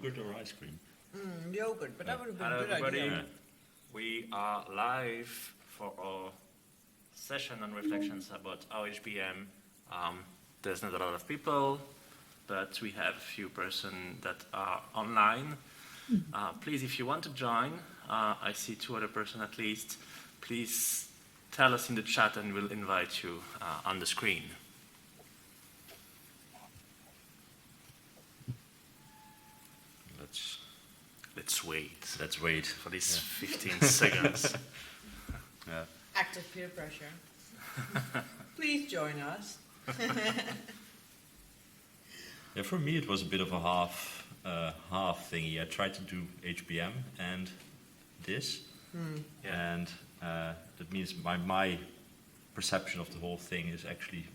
yogurt or ice cream? Yogurt, but that would have been a Hello good everybody, idea. we are live for our session on reflections about OHBM. There's not a lot of people, but we have a few persons that are online. Please, if you want to join, I see 2 other persons at least, please tell us in the chat and we'll invite you on the screen. Let's wait. Let's wait For these 15 seconds. Yeah. Active peer pressure. Please join us. Yeah, for me it was a bit of a half thingy. I tried to do HBM and this, and that means my perception of the whole thing is actually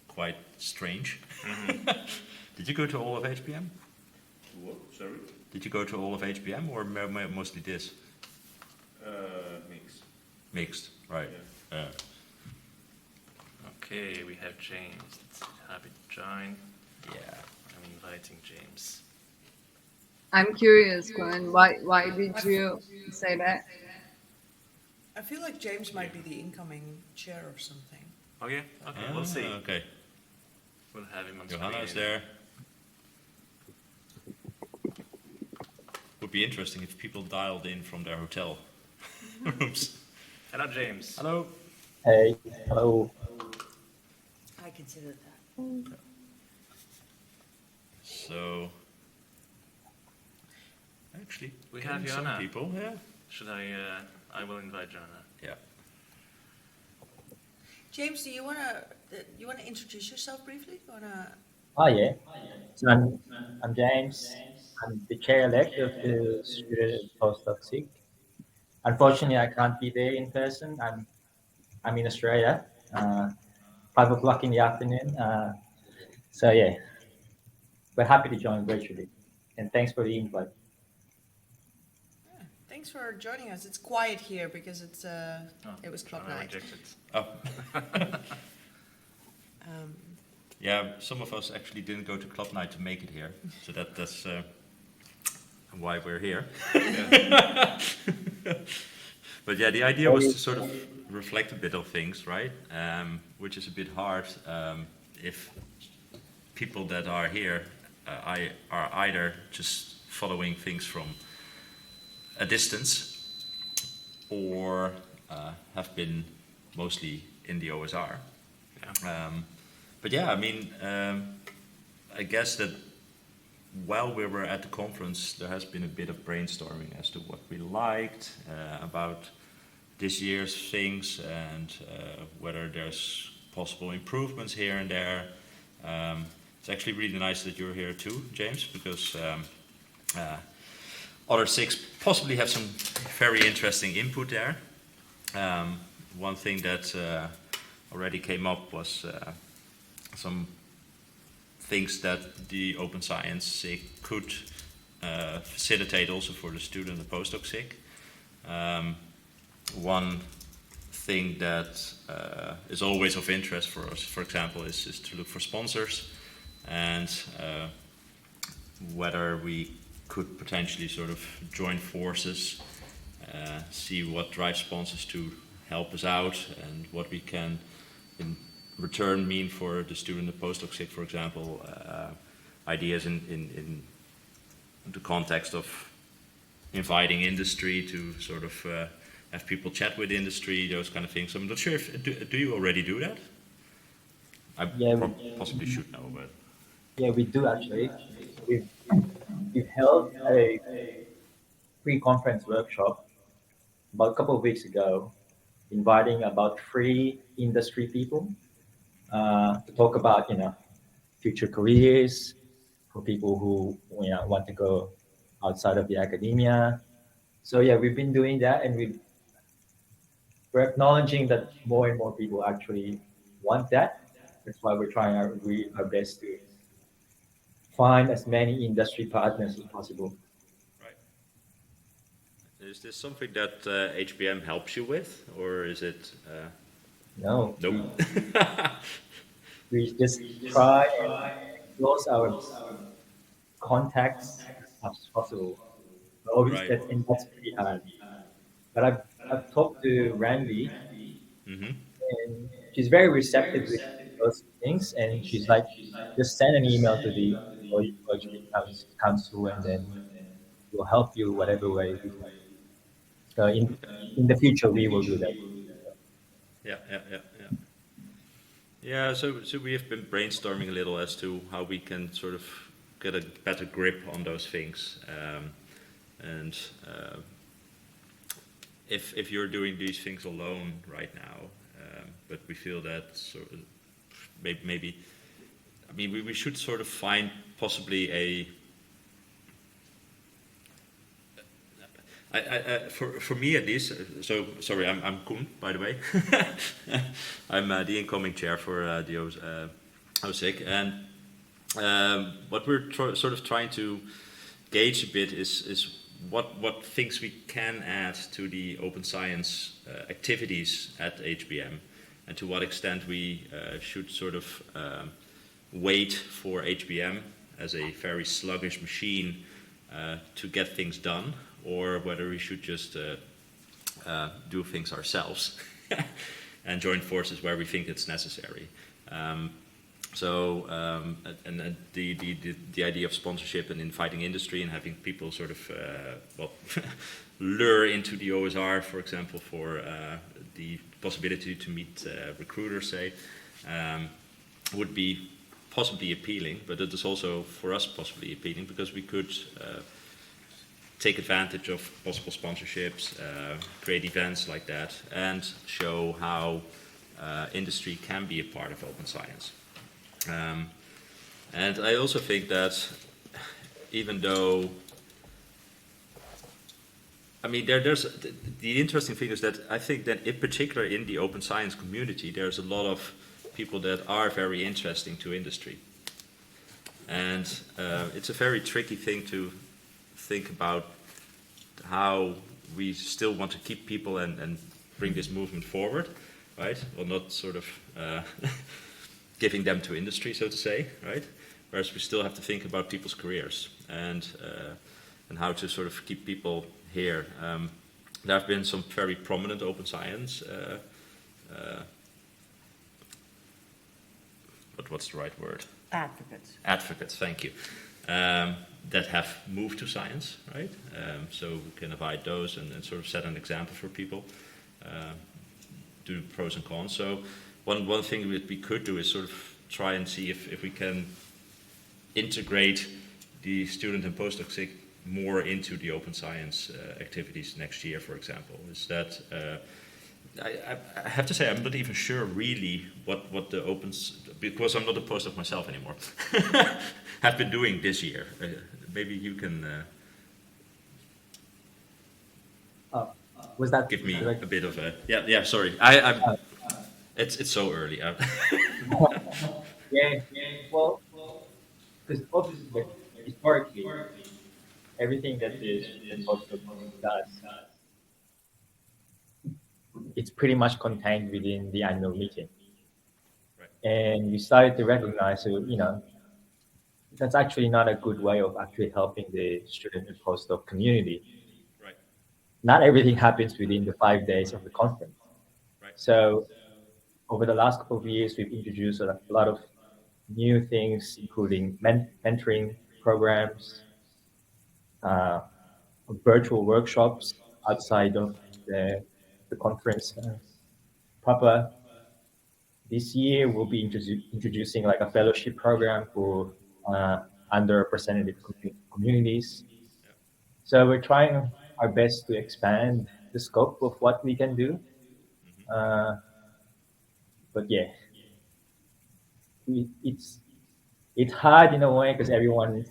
quite strange. Did you go to all of HBM? What? Sorry? Did you go to all of HBM or mostly this? Mix. Mixed, right. Yeah. Okay, we have James. Happy to join. Yeah. I'm inviting James. I'm curious, Glenn. Why did you say that? I feel like James might be the incoming chair or something. Oh yeah? Okay, we'll see. Okay. We'll have him on Johanna is screen. there. Would be interesting if people dialed in from their hotel rooms. Hello, James. Hello. Hey, hello. I consider that. So, actually, We getting have some Johanna. people. Yeah. Should I will invite Johanna. Yeah. James, do you wanna introduce yourself briefly? Oh yeah. So I'm James. I'm the chair-elect of the student postdoc SIG. Unfortunately, I can't be there in person. I'm in Australia. 5 o'clock in the afternoon. So yeah, we're happy to join virtually, and thanks for the invite. Thanks for joining us. It's quiet here because it was club Johanna night. rejected. Oh. Um, Yeah. Some of us actually didn't go to club night to make it here, so that's why we're here. But yeah, the idea was to sort of reflect a bit of things, right? Which is a bit hard if people that are here are either just following things from a distance or have been mostly in the OSR. Yeah. But yeah, I mean, I guess that while we were at the conference, there has been a bit of brainstorming as to what we liked about this year's things and whether there's possible improvements here and there. It's actually really nice that you're here too, James, because other 6 possibly have some very interesting input there. One thing that already came up was some things that the Open Science SIG could facilitate also for the student and postdoc SIG. One thing that is always of interest for us, for example, is to look for sponsors and whether we could potentially sort of join forces, see what drives sponsors to help us out and what we can in return mean for the student and postdoc SIG, for example, ideas in the context of inviting industry to sort of have people chat with industry, those kind of things. I'm not sure if, do you already do that? I possibly should know, but... Yeah, we do actually. We've held a pre-conference workshop about a couple of weeks ago, inviting about 3 industry people to talk about, future careers for people who want to go outside of the academia. So yeah, we've been doing that, and we're acknowledging that more and more people actually want that. That's why we're trying our best to find as many industry partners as possible. Right. Is this something that HBM helps you with, or is it... No. Nope. We just try and close our contacts much as possible. But obviously, Right. that's pretty hard. But I've talked to Randy, Mm-hmm. and she's very receptive with those things, and she's like, just send an email to the OHB council, and then we'll help you whatever way we can. So in the future, we will do that. Yeah, yeah, yeah, yeah. Yeah, so we have been brainstorming a little as to how we can sort of get a better grip on those things. And if you're doing these things alone right now, but we feel that sort of maybe I mean we should sort of find possibly a for me at least, so sorry, I'm Koen, by the way. I'm the incoming chair for the OSIC, and what we're sort of trying to gauge a bit is what things we can add to the open science activities at HBM, and to what extent we should sort of wait for HBM as a very sluggish machine to get things done, or whether we should just do things ourselves and join forces where we think it's necessary. And the idea of sponsorship and inviting industry and having people sort of lure into the OSR, for example, for the possibility to meet recruiters, say, would be possibly appealing, but it is also for us possibly appealing because we could take advantage of possible sponsorships, create events like that, and show how industry can be a part of open science. And I also think that even though, I mean, there's the interesting thing is that I think that in particular in the open science community, there's a lot of people that are very interesting to industry. And it's a very tricky thing to think about how we still want to keep people and bring this movement forward, right? Well, not sort of giving them to industry, so to say, right? Whereas we still have to think about people's careers and how to sort of keep people here. There have been some very prominent open science. What's the right word? Advocates. Advocates, thank you. That have moved to science, right? So we can invite those and sort of set an example for people, do pros and cons. So one thing that we could do is sort of try and see if we can integrate the student and postdoc SIG more into the open science activities next year, for example. Is that I have to say I'm not even sure really what the because I'm not a postdoc myself anymore. Have been doing this year. Maybe you can Was that give me like, a bit of a yeah. Sorry, it's so early. yeah, well, because obviously, like, historically, everything that is postdoc does, it's pretty much contained within the annual meeting. Right. And we started to recognize, so, that's actually not a good way of actually helping the student and postdoc community. Right. Not everything happens within the 5 days of the conference. Right. So over the last couple of years, we've introduced a lot of new things, including mentoring programs, uh, virtual workshops outside of the conference proper. This year, we'll be introducing like a fellowship program for underrepresented communities. Yeah. So we're trying our best to expand the scope of what we can do. Uh, but yeah, it's hard in a way because everyone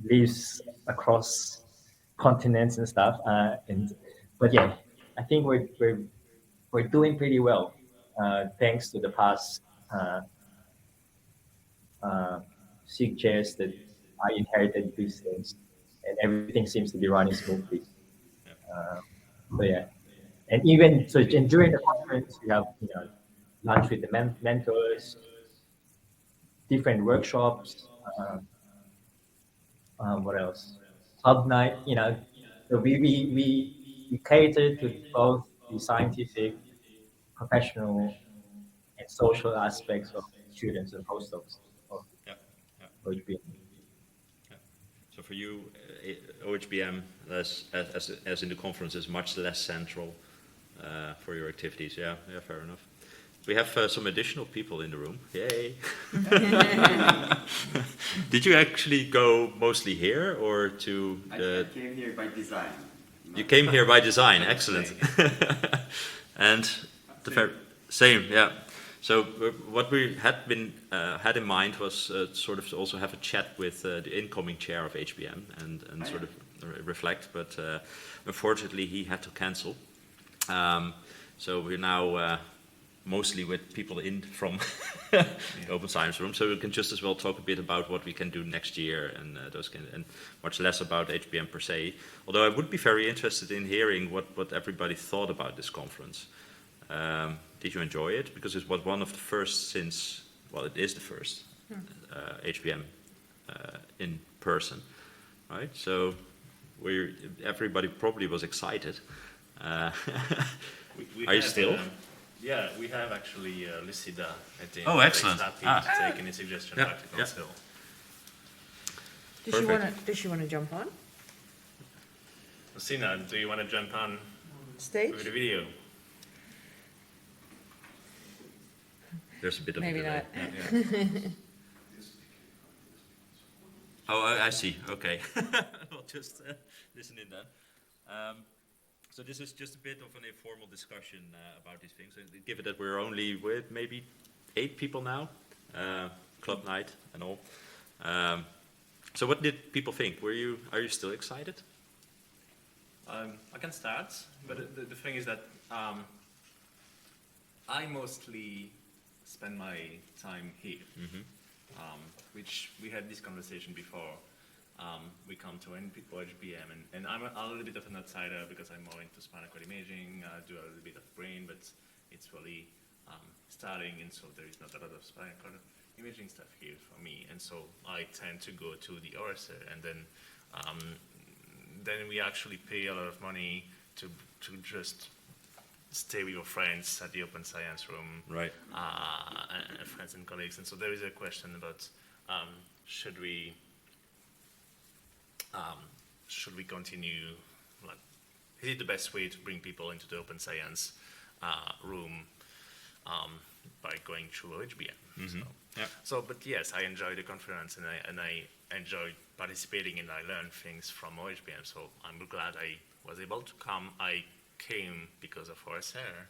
lives across continents and stuff. But yeah, I think we're doing pretty well thanks to the past SIG chairs that I inherited these things, and everything seems to be running smoothly. So yeah, and even so, and during the conference, we have lunch with the mentors, different workshops. What else? club night, so we cater to both the scientific, professional, and social aspects of students and postdocs of Yeah. Yeah. OHBM. Yeah. So for you, OHBM, as in the conference, is much less central for your activities. Yeah, yeah, fair enough. We have some additional people in the room. Yay! Did you actually go mostly here or to the? I came here by design. You came here by design. Excellent. And the same, yeah. So what we had in mind was sort of to also have a chat with the incoming chair of HBM and sort of reflect, but unfortunately he had to cancel. So we're now mostly with people in from the open science room, so we can just as well talk a bit about what we can do next year and and much less about HBM per se. Although I would be very interested in hearing what everybody thought about this conference. Did you enjoy it? Because it was one of the first since, well, it is the first HBM in person, right? So everybody probably was excited. We Are you have, still? Yeah, we have actually Lucida at the Oh, excellent. Happy Ah. to take any suggestion Yeah, practical yeah. still. Does she want to jump on Lucina, do you want to jump on stage? with the video? There's a bit of Maybe a delay. not. Yeah. Oh, I see. Okay. We'll just listen in then. So this is just a bit of an informal discussion about these things. Given that we're only with maybe 8 people now, club night and all. So what did people think? Are you still excited? I can start, but the thing is that I mostly spend my time here, which we had this conversation before. We come to OHBM, and I'm a little bit of an outsider because I'm more into spinal cord imaging, do a little bit of brain, but it's really starting, and so there is not a lot of spinal cord imaging stuff here for me, and so I tend to go to the OSR, and then we actually pay a lot of money to just stay with your friends at the open science room, Right. and friends and colleagues, and so there is a question about should we continue, like, is it the best way to bring people into the open science room by going through OHBM? Mm-hmm. Yeah. So, but yes, I enjoy the conference and I enjoyed participating and I learned things from OHBM. So I'm glad I was able to come. I came because of OSR,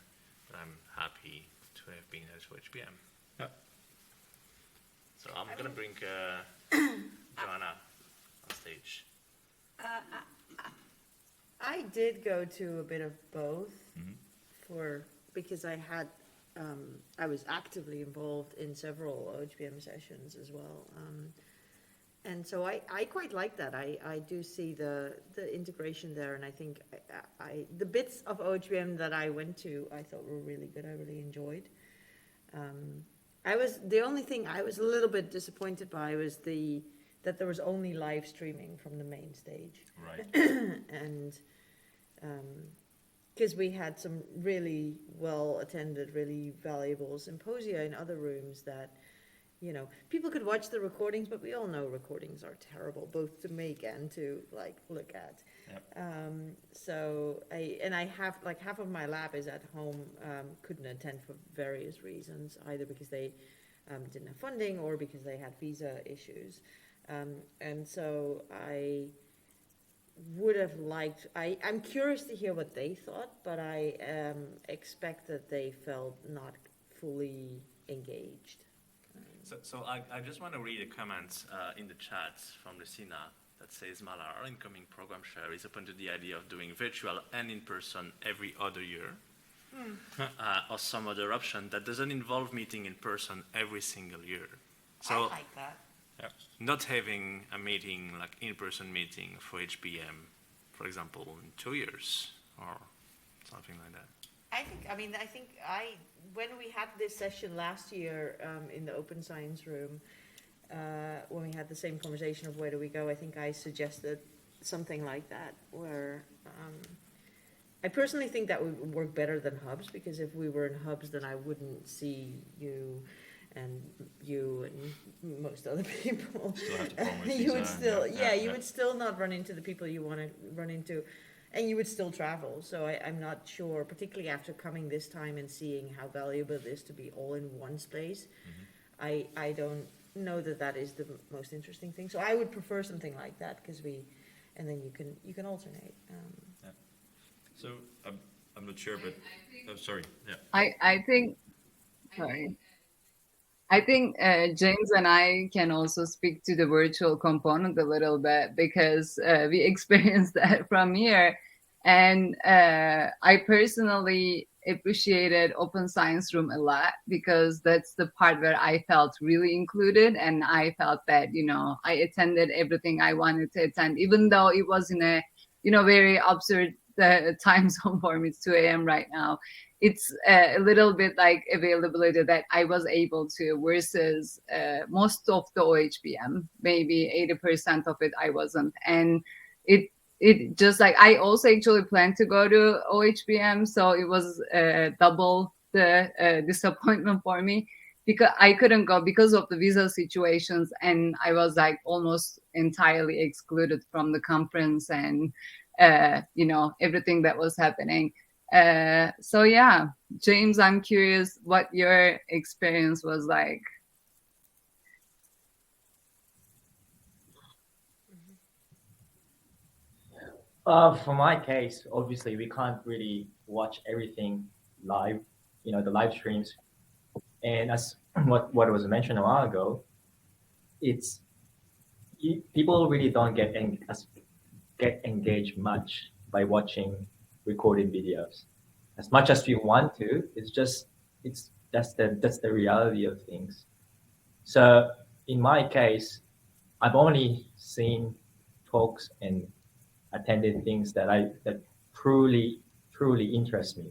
but I'm happy to have been at OHBM. Yeah. So I'm gonna bring Joanna on stage. I did go to a bit of both Mm-hmm. because I was actively involved in several OHBM sessions as well. And so I quite like that. I do see the integration there, and I think the bits of OHBM that I went to, I thought were really good. I really enjoyed. The only thing I was a little bit disappointed by was that there was only live streaming from the main stage. Right. And because we had some really well attended, really valuable symposia in other rooms that, people could watch the recordings, but we all know recordings are terrible, both to make and to look at. Yep. So I have half of my lab is at home, couldn't attend for various reasons, either because they didn't have funding or because they had visa issues. And so I would have liked, I'm curious to hear what they thought, but I expect that they felt not fully engaged. So I just want to read a comment in the chat from Lucina that says, Mala, our incoming program share is open to the idea of doing virtual and in-person every other year, or some other option that doesn't involve meeting in person every single year. So I like that. Yep. not having a meeting, like in-person meeting for HBM, for example, in 2 years or something like that. I think when we had this session last year in the open science room, when we had the same conversation of where do we go, I think I suggested something like that, where I personally think that would work better than hubs, because if we were in hubs, then I wouldn't see you and most other people. Still have to form a You would visa, still, yeah, yeah, yeah, you yeah. would still not run into the people you want to run into, and you would still travel. So I'm not sure, particularly after coming this time and seeing how valuable it is to be all in one space. I don't know that that is the most interesting thing. So I would prefer something like that, because and then you can alternate. So I'm not sure, but oh, sorry, yeah. I think, sorry. I think James and I can also speak to the virtual component a little bit, because we experienced that from here. And I personally appreciated Open Science Room a lot, because that's the part where I felt really included, and I felt that, I attended everything I wanted to attend, even though it was in a, very absurd time zone for me. It's 2 a.m. right now. It's a little bit like availability that I was able to, versus most of the OHBM, maybe 80% of it I wasn't. And it just like, I also actually planned to go to OHBM, so it was double the disappointment for me, because I couldn't go because of the visa situations, and I was like almost entirely excluded from the conference, and everything that was happening. So yeah, James, I'm curious what your experience was like. For my case, obviously, we can't really watch everything live, the live streams. And as what was mentioned a while ago, it's people really don't get engaged much by watching recorded videos. As much as we want to, it's that's the reality of things. So in my case, I've only seen talks and attended things that truly interest me,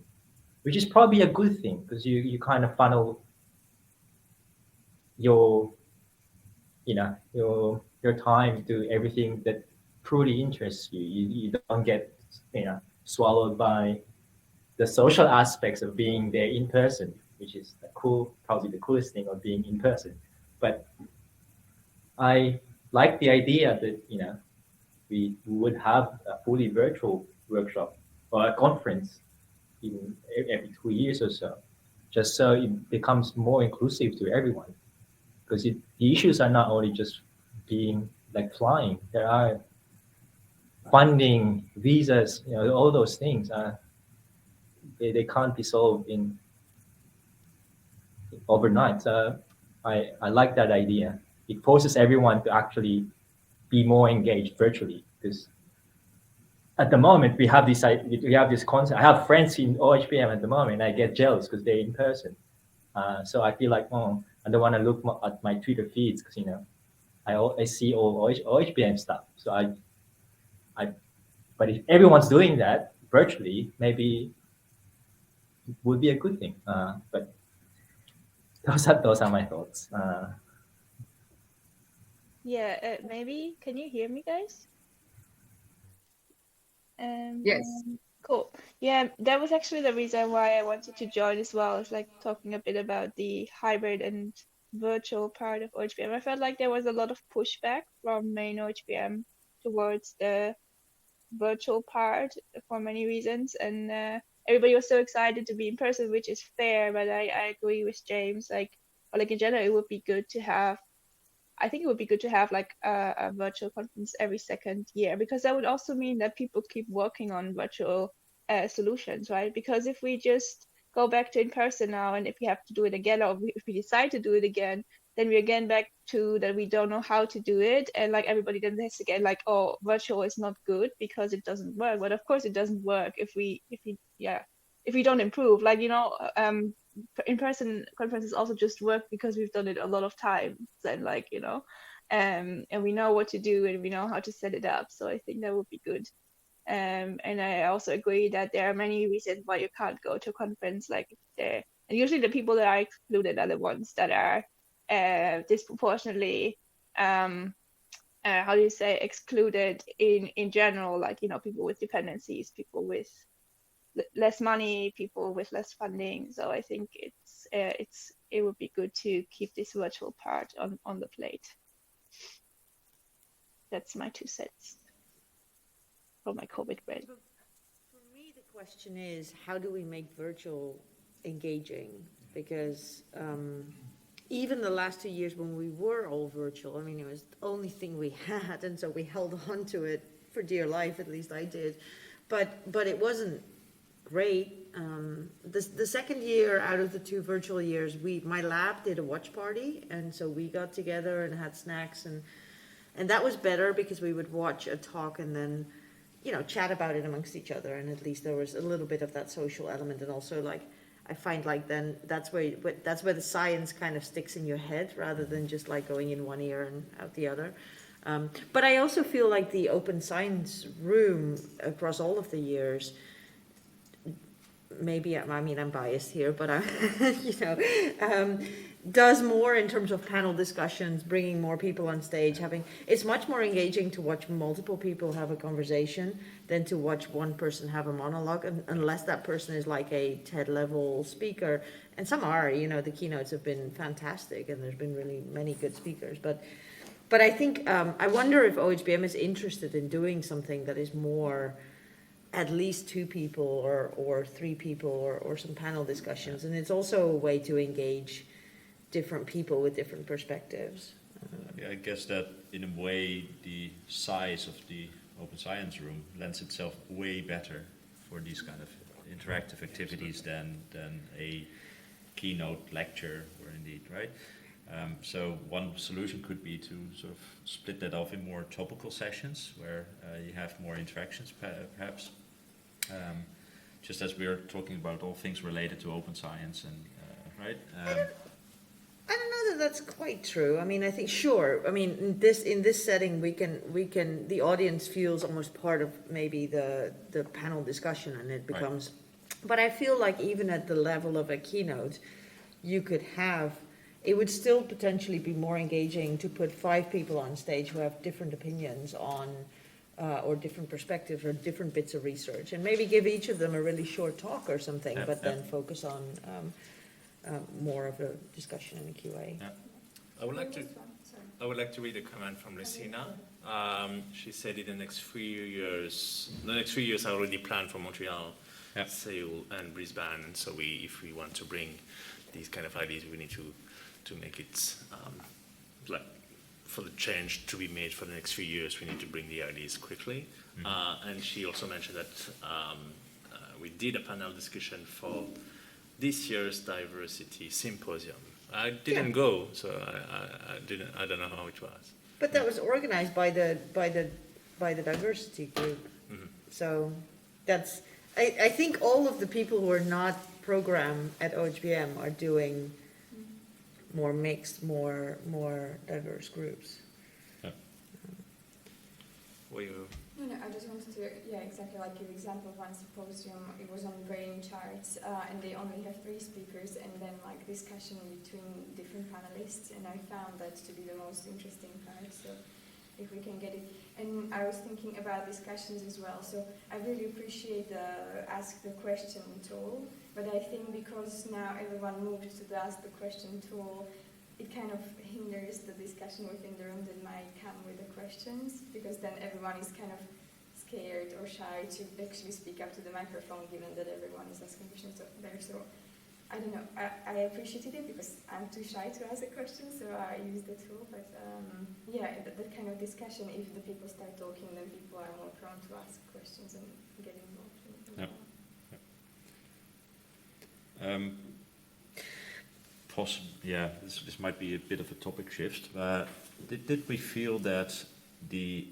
which is probably a good thing, because you kind of funnel your your time to everything that truly interests you. You don't get swallowed by the social aspects of being there in person, which is probably the coolest thing of being in person. But I like the idea that we would have a fully virtual workshop or a conference in every 2 years or so, just so it becomes more inclusive to everyone. Because the issues are not only just being like flying. There are funding, visas, all those things. They can't be solved in overnight. So I like that idea. It forces everyone to actually be more engaged virtually, because at the moment we have this concept. I have friends in OHBM at the moment, and I get jealous because they're in person. So I feel like, oh, I don't want to look at my Twitter feeds, because I see all OHBM stuff. So I but if everyone's doing that virtually, maybe it would be a good thing. But those are my thoughts. Yeah, maybe can you hear me, guys? Yes. Cool. Yeah, that was actually the reason why I wanted to join as well. It's like talking a bit about the hybrid and virtual part of OHBM. I felt like there was a lot of pushback from main OHBM towards the virtual part for many reasons, and everybody was so excited to be in person, which is fair. But I agree with James. Or like in general, it would be good to have. I think it would be good to have like a virtual conference every second year, because that would also mean that people keep working on virtual solutions, right? Because if we just go back to in person now, and if we have to do it again, or if we decide to do it again, then we're again back to that we don't know how to do it, and like everybody then says again, like, oh, virtual is not good because it doesn't work. But of course, it doesn't work if we don't improve. Like, in-person conferences also just work because we've done it a lot of times, and like, and we know what to do, and we know how to set it up. So I think that would be good. And I also agree that there are many reasons why you can't go to a conference, like there, and usually the people that are excluded are the ones that are disproportionately how do you say, excluded in general, like, you know, people with dependencies, people with less money, people with less funding. So I think it would be good to keep this virtual part on the plate. That's my 2 cents for my COVID brain. For me, the question is, how do we make virtual engaging? Because even the last 2 years when we were all virtual, I mean, it was the only thing we had, and so we held on to it for dear life, at least I did. But it wasn't great. The second year out of the 2 virtual years, my lab did a watch party, and so we got together and had snacks, and that was better because we would watch a talk and then, you know, chat about it amongst each other, and at least there was a little bit of that social element. And also, like, I find like then that's where the science kind of sticks in your head rather than just like going in one ear and out the other. But I also feel like the open science room across all of the years, maybe, I mean, I'm biased here, but I, you know, does more in terms of panel discussions, bringing more people on stage, it's much more engaging to watch multiple people have a conversation than to watch one person have a monologue, unless that person is like a TED level speaker. And some are, you know, the keynotes have been fantastic and there's been really many good speakers. But I think, I wonder if OHBM is interested in doing something that is more at least 2 people or 3 people or some panel discussions. And it's also a way to engage different people with different perspectives. I guess that in a way the size of the open science room lends itself way better for these kind of interactive activities than a keynote lecture, or indeed, right? So one solution could be to sort of split that off in more topical sessions where you have more interactions, perhaps. Just as we are talking about all things related to open science, and right? I don't know that that's quite true. I mean, I think, sure. I mean, in this setting, we can the audience feels almost part of maybe the panel discussion, and it becomes. Right. But I feel like even at the level of a keynote, you could have. It would still potentially be more engaging to put 5 people on stage who have different opinions on, or different perspectives or different bits of research, and maybe give each of them a really short talk or something, but then focus on more of a discussion in a QA. Yeah. I would like to read a comment from Lucina. She said in the next 3 years are already planned for Montreal, Seoul, and Brisbane. And so if we want to bring these kind of ideas, we need to make it like for the change to be made for the next few years, we need to bring the ideas quickly. Mm-hmm. And she also mentioned that we did a panel discussion for this year's diversity symposium. I didn't go, so I don't know how it was. But that was organized by the diversity group. Mm-hmm. So that's I think all of the people who are not program at OHBM are doing more mixed, more diverse groups. Yeah. No, I just wanted to, exactly like your example of one symposium, it was on brain charts, and they only have 3 speakers, and then like discussion between different panelists, and I found that to be the most interesting part, so if we can get it. And I was thinking about discussions as well, so I really appreciate the ask the question tool, but I think because now everyone moves to the ask the question tool, it kind of hinders the discussion within the room that might come with the questions, because then everyone is kind of scared or shy to actually speak up to the microphone, given that everyone is asking questions there. So I don't know, I appreciated it because I'm too shy to ask a question, so I use the tool. But that kind of discussion, if the people start talking, then people are more prone to ask questions and get involved in it. This might be a bit of a topic shift. Did we feel that the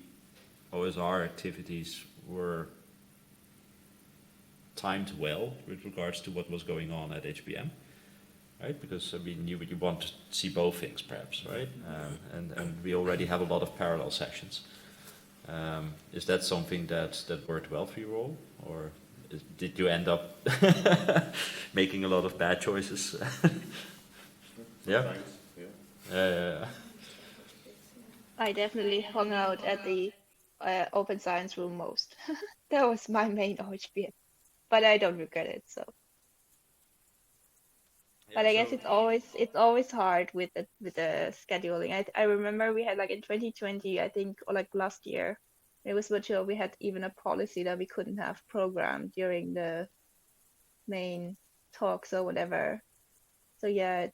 OSR activities were timed well with regards to what was going on at HBM? Right, because I mean, you want to see both things, perhaps, right? And we already have a lot of parallel sessions. Is that something that worked well for you all, or did you end up making a lot of bad choices? Yeah. I definitely hung out at the open science room most. That was my main OHBM, but I don't regret it. So, but I guess it's always hard with the scheduling. I remember we had like in 2020, I think, or like last year, it was virtual. We had even a policy that we couldn't have programmed during the main talks or whatever. So yeah,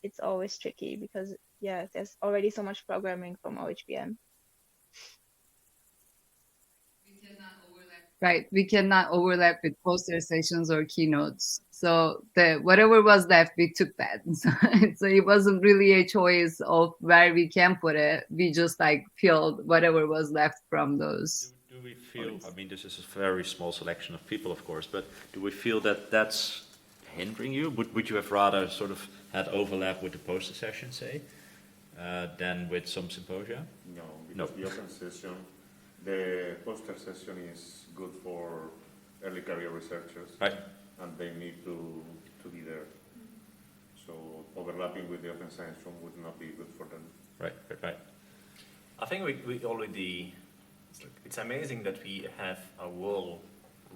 it's always tricky because yeah, there's already so much programming from OHBM. Right, we cannot overlap with poster sessions or keynotes. So the whatever was left, we took that. So it wasn't really a choice of where we can put it. We just like filled whatever was left from those. Do we feel, I mean, this is a very small selection of people, of course, but do we feel that that's hindering you? Would you have rather sort of had overlap with the poster session, say, than with some symposia? No, No. because the open session, the poster session is good for early career researchers, Right. and they need to be there. So overlapping with the open science room would not be good for them. Right. I think we already, it's amazing that we have a whole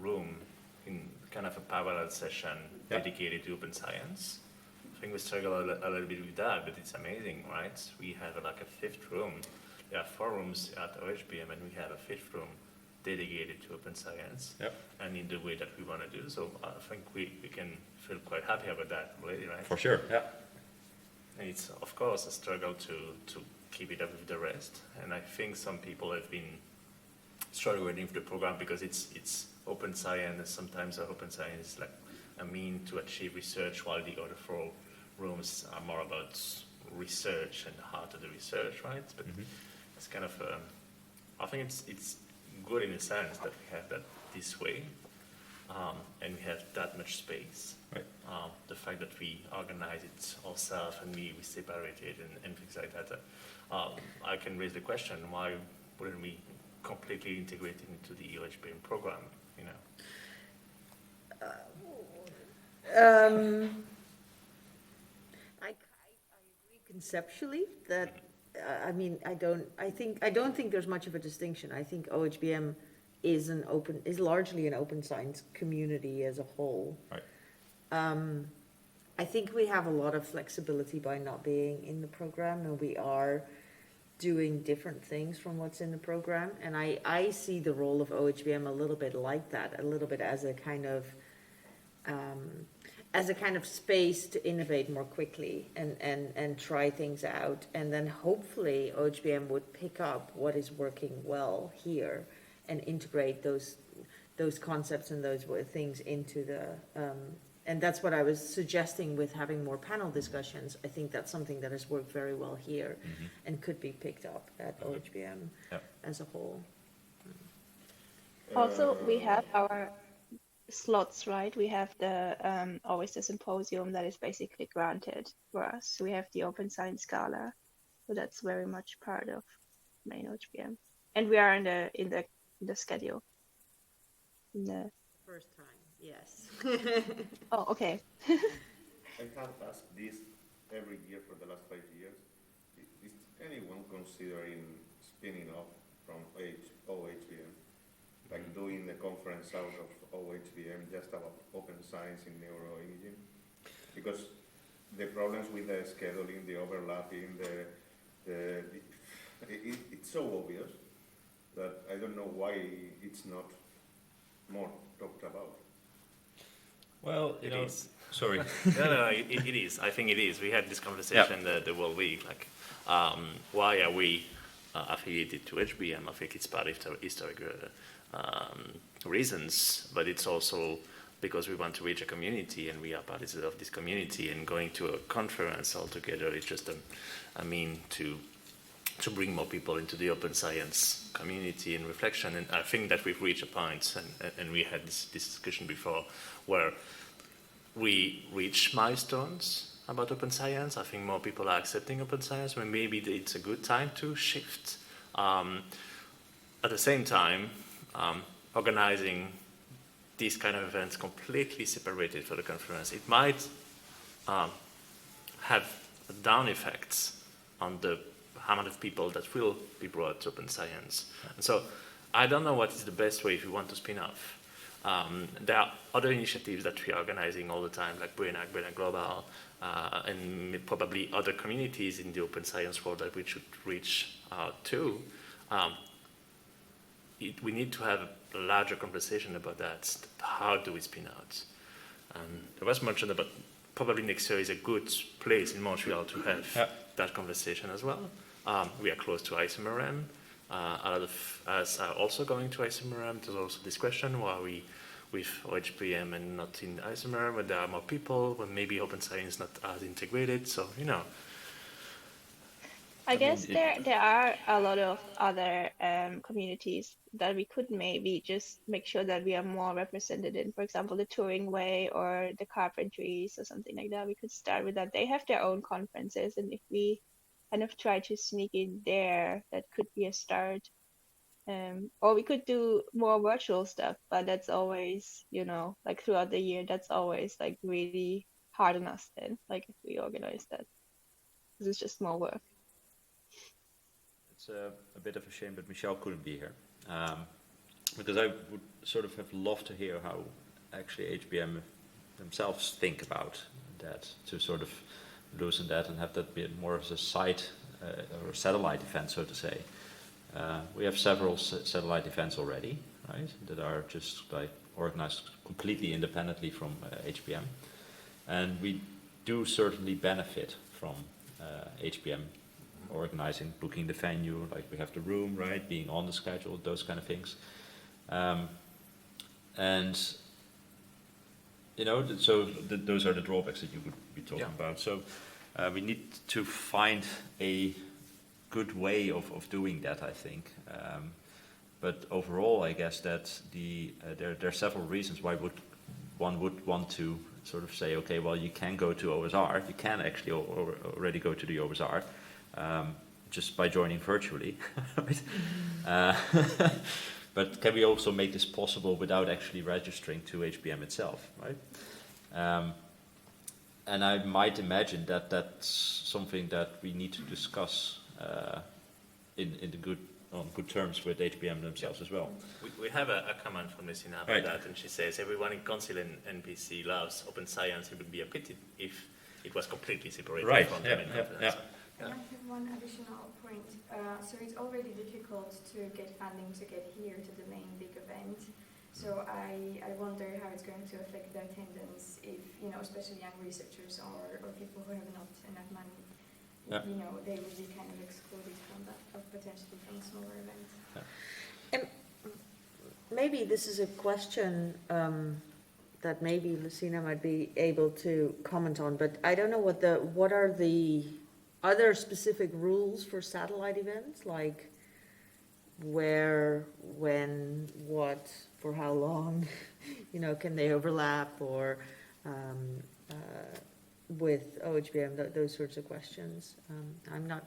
room in kind of a parallel session dedicated to open science. I think we struggle a little bit with that, but it's amazing, right? We have like a fifth room. There are 4 rooms at OHBM, and we have a fifth room dedicated to open science, and in the way that we want to do. So I think we can feel quite happy about that already, right? For sure, yeah. And it's, of course, a struggle to keep it up with the rest. And I think some people have been struggling with the program because it's open science, and sometimes open science is like a mean to achieve research, while the other 4 rooms are more about research and the heart of the research, right? But it's kind of, I think it's good in a sense that we have that this way, and we have that much space. Right. The fact that we organize it ourselves and we separate it and things like that. I can raise the question, why wouldn't we completely integrate it into the OHBM program, you know? I agree conceptually that, I mean, I don't think there's much of a distinction. I think OHBM is largely an open science community as a whole. Right. I think we have a lot of flexibility by not being in the program, and we are doing different things from what's in the program. And I see the role of OHBM a little bit like that, a little bit as a kind of space to innovate more quickly and try things out. And then hopefully OHBM would pick up what is working well here and integrate those concepts and those things into the, and that's what I was suggesting with having more panel discussions. I think that's something that has worked very well here and could be picked up at OHBM as a whole. Also, we have our slots, right? We have the always the symposium that is basically granted for us. We have the open science gala, so that's very much part of main OHBM, and we are in the schedule. First time, yes. Oh, okay. I have asked this every year for the last 5 years. Is anyone considering spinning off from OHBM? Like doing a conference out of OHBM just about open science in neuroimaging? Because the problems with the scheduling, the overlapping, it's so obvious that I don't know why it's not more talked about. Well, It is. Sorry. No, it is. I think it is. We had this conversation the whole week. Like, why are we affiliated to HBM? I think it's part of historical reasons, but it's also because we want to reach a community, and we are part of this community. And going to a conference altogether is just a mean to bring more people into the open science community and reflection. And I think that we've reached a point, and we had this discussion before, where we reach milestones about open science. I think more people are accepting open science, when maybe it's a good time to shift. At the same time, organizing these kind of events completely separated for the conference, it might have down effects on amount of people that will be brought to open science. And so I don't know what is the best way if you want to spin off. There are other initiatives that we are organizing all the time, like BRENAC Global, and probably other communities in the open science world that we should reach out to. We need to have a larger conversation about that. How do we spin out? There was mentioned about probably next year is a good place in Montreal to have that conversation as well. We are close to ICMRM. A lot of us are also going to ICMRM. There's also this question, why are we with OHBM and not in ICMRM, when there are more people, when maybe open science not as integrated. So, I guess there are a lot of other communities that we could maybe just make sure that we are more represented in, for example, the Touring Way or the Carpentries or something like that. We could start with that. They have their own conferences, and if we kind of try to sneak in there, that could be a start. Or we could do more virtual stuff, but that's always, like throughout the year, that's always like really hard on us then, like if we organize that, because it's just more work. It's a bit of a shame that Michelle couldn't be here, because I would sort of have loved to hear how actually HBM themselves think about that, to sort of loosen that and have that be more as a side or satellite event, so to say. We have several satellite events already, right, that are just like organized completely independently from HBM, and we do certainly benefit from HBM organizing, booking the venue, like we have the room, right, being on the schedule, those kind of things, and so those are the drawbacks that you would be talking about. So we need to find a good way of doing that, I think. But overall, I guess that there are several reasons why one would want to sort of say, okay, well, you can go to OSR, you can actually already go to the OSR just by joining virtually, right? But can we also make this possible without actually registering to HBM itself, right? And I might imagine that that's something that we need to discuss on good terms with HBM themselves as well. We have a comment from Messina about that, and she says everyone in Council and NPC loves open science. It would be a pity if it was completely separated from the main conference. I have one additional point. So it's already difficult to get funding to get here to the main big event. So I wonder how it's going to affect the attendance if, especially young researchers or people who have not enough money, they would be kind of excluded from that, or potentially from smaller events. And maybe this is a question that maybe Lucina might be able to comment on, but I don't know what are the other specific rules for satellite events, like where, when, what, for how long, can they overlap, or with OHBM, those sorts of questions. I'm not.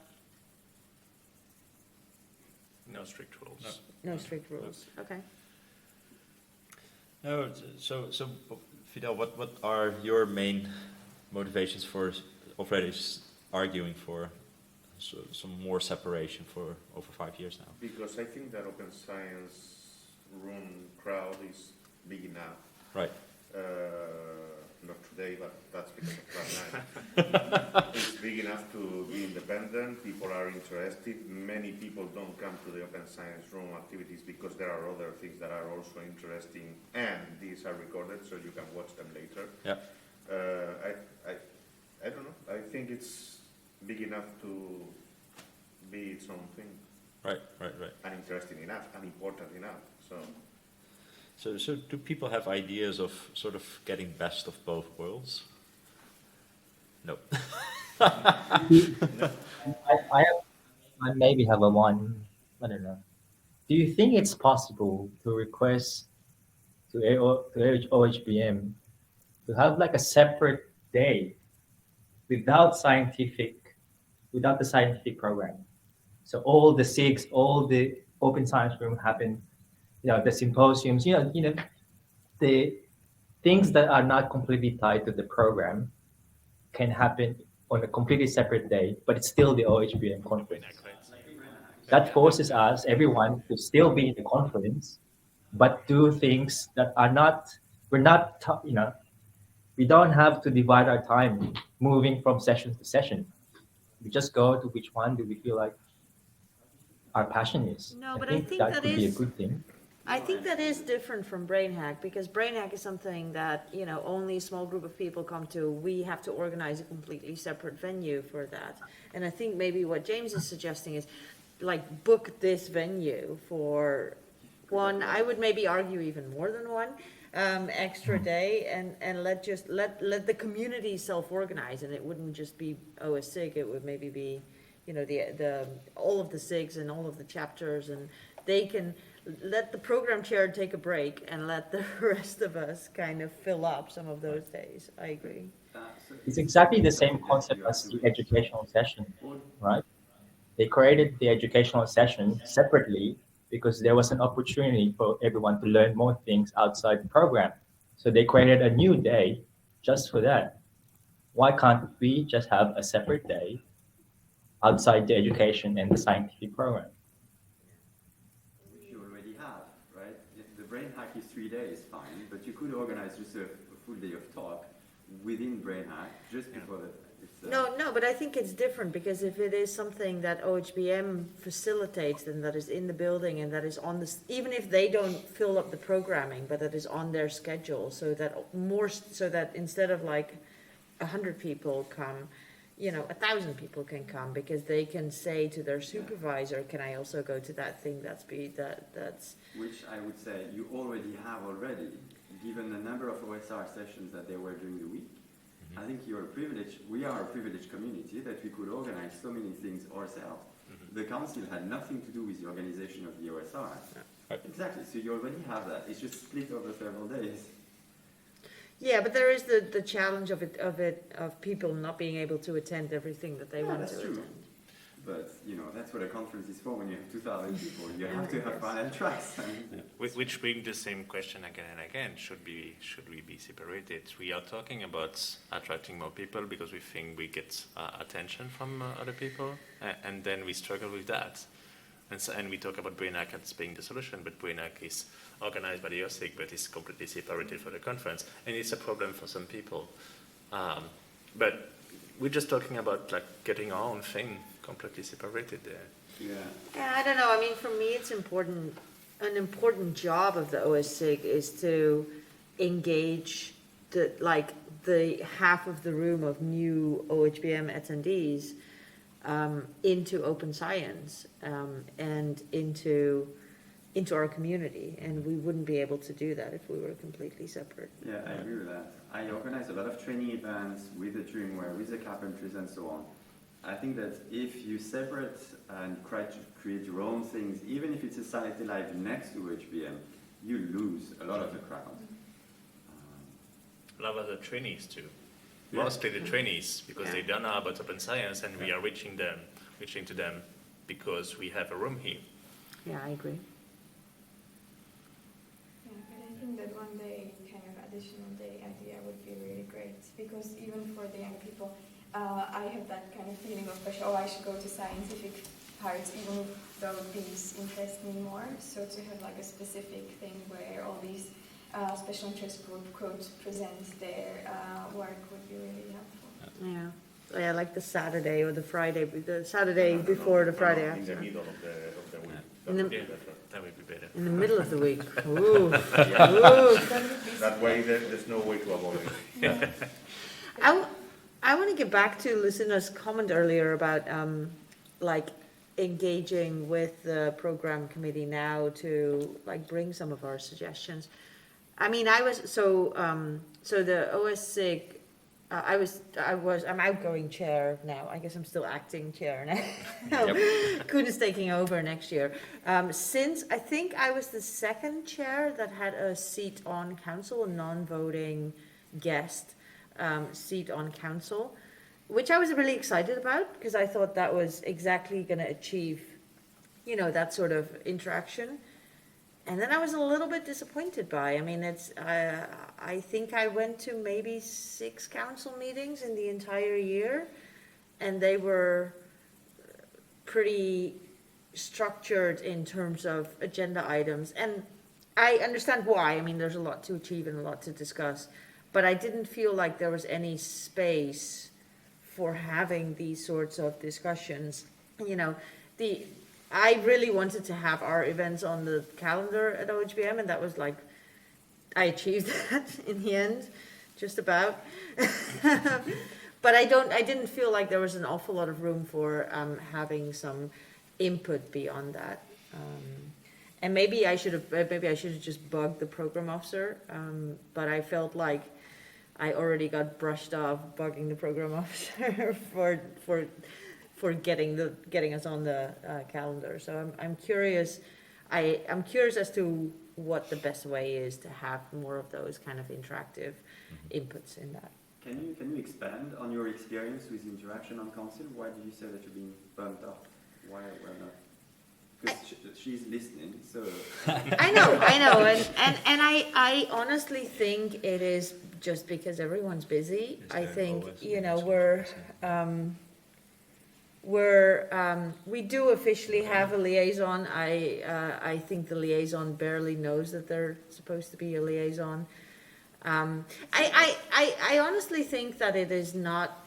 No strict rules. No strict rules. Okay. No, so Fidel, what are your main motivations for already arguing for some more separation for over 5 years now? Because I think that open science room crowd is big enough. Right. Not today, but that's because of Plan 9. It's big enough to be independent. People are interested. Many people don't come to the open science room activities because there are other things that are also interesting, and these are recorded, so you can watch them later. Yeah. I don't know. I think it's big enough to be its own thing. Right. And interesting enough, and important enough. So do people have ideas of sort of getting best of both worlds? No. I maybe have a one. I don't know. Do you think it's possible to request to OHBM to have like a separate day without the scientific program? So all the SIGs, all the open science room happen, the symposiums, the things that are not completely tied to the program can happen on a completely separate day, but it's still the OHBM conference. That forces us, everyone, to still be in the conference, but do things that are not, we're not, we don't have to divide our time moving from session to session. We just go to which one do we feel like our passion is. No, I but I think think that that could be a is, good thing. I think that is different from Brain Hack, because Brain Hack is something that, only a small group of people come to. We have to organize a completely separate venue for that. And I think maybe what James is suggesting is, like, book this venue for one, I would maybe argue even more than one, extra day, and let the community self-organize, and it wouldn't just be OSIG, it would maybe be, the all of the SIGs and all of the chapters, and they can let the program chair take a break and let the rest of us kind of fill up some of those days. I agree. It's exactly the same concept as the educational session, right? They created the educational session separately because there was an opportunity for everyone to learn more things outside the program. So they created a new day just for that. Why can't we just have a separate day outside the education and the scientific program? Which you already have, right? If the brain hack is 3 days, fine, but you could organize just a full day of talk within brain hack just before the. No, but I think it's different, because if it is something that OHBM facilitates, then that is in the building and that is on the, even if they don't fill up the programming, but that is on their schedule, so that instead of like 100 people come, 1,000 people can come, because they can say to their supervisor, can I also go to that thing that's Which I would say you already have already, given the number of OSR sessions that there were during the week. I think you're privileged. We are a privileged community that we could organize so many things ourselves. The council had nothing to do with the organization of the OSR. Exactly. So you already have that. It's just split over several days. Yeah, but there is the challenge of people not being able to attend everything that they want to That's true. attend. But that's what a conference is for. When you have 2,000 people, you have to have fun and trust. Which brings the same question again and again. Should we be separated? We are talking about attracting more people because we think we get attention from other people, and then we struggle with that. And we talk about Brain Hack as being the solution, but Brain Hack is organized by the OSIG, but is completely separated for the conference, and it's a problem for some people. But we're just talking about like getting our own thing completely separated there. Yeah, I don't know. I mean, for me, it's important. An important job of the OSIG is to engage the half of the room of new OHBM attendees into open science and into our community, and we wouldn't be able to do that if we were completely separate. Yeah, I agree with that. I organize a lot of training events with the Dreamware, with the carpentries and so on. I think that if you separate and try to create your own things, even if it's a satellite next to OHBM, you lose a lot of the crowd. A lot of the trainees too. Mostly the trainees, because they don't know about open science, and we are reaching to them because we have a room here. Yeah, I agree. Yeah, but I think that one day, kind of additional day idea would be really great, because even for the young people, I have that kind of feeling of pressure, I should go to scientific parts, even though these interest me more. So to have like a specific thing where all these special interest group could present their work would be really helpful. Yeah. Yeah, like the Saturday or the Friday, the Saturday before the Friday In after. the middle of the week. In the, That would be better. in the middle of the week. Ooh. Ooh. That way there's no way to avoid it. I want to get back to Lucinda's comment earlier about like engaging with the program committee now to like bring some of our suggestions. I mean, I'm outgoing chair now. I guess I'm still acting chair now. Kuhn is taking over next year. Since I think I was the second chair that had a seat on council, a non-voting guest seat on council, which I was really excited about because I thought that was exactly going to achieve, that sort of interaction. And then I was a little bit disappointed by. I mean, I think I went to maybe 6 council meetings in the entire year, and they were pretty structured in terms of agenda items. And I understand why. I mean, there's a lot to achieve and a lot to discuss, but I didn't feel like there was any space for having these sorts of discussions. You know, I really wanted to have our events on the calendar at OHBM, and that was like, I achieved that in the end, just about. But I didn't feel like there was an awful lot of room for having some input beyond that. And maybe I should have just bugged the program officer. But I felt like I already got brushed off bugging the program officer for getting us on the calendar. So I'm curious. I'm curious as to what the best way is to have more of those kind of interactive inputs in that. Can you expand on your experience with interaction on council? Why did you say that you're being bumped off? Why not? Because she's listening, so. I know, and I honestly think it is just because everyone's busy. I think, you know, we do officially have a liaison. I think the liaison barely knows that they're supposed to be a liaison. I honestly think that it is not.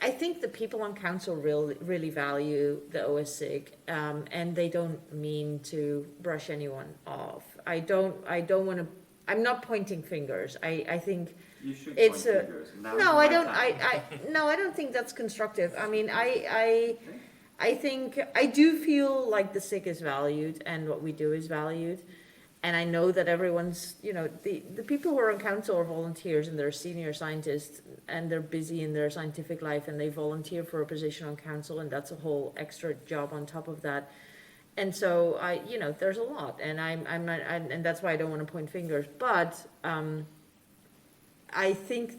I think the people on council really value the OSCIG, and they don't mean to brush anyone off. I don't want to. I'm not pointing fingers. I think you should it's point fingers. Now no. I don't. time. No. I don't think that's constructive. I mean, I think I do feel like the SIG is valued and what we do is valued. And I know that everyone's, you know, the people who are on council are volunteers and they're senior scientists and they're busy in their scientific life and they volunteer for a position on council, and that's a whole extra job on top of that. And so you know, there's a lot, and I'm not, and that's why I don't want to point fingers. But I think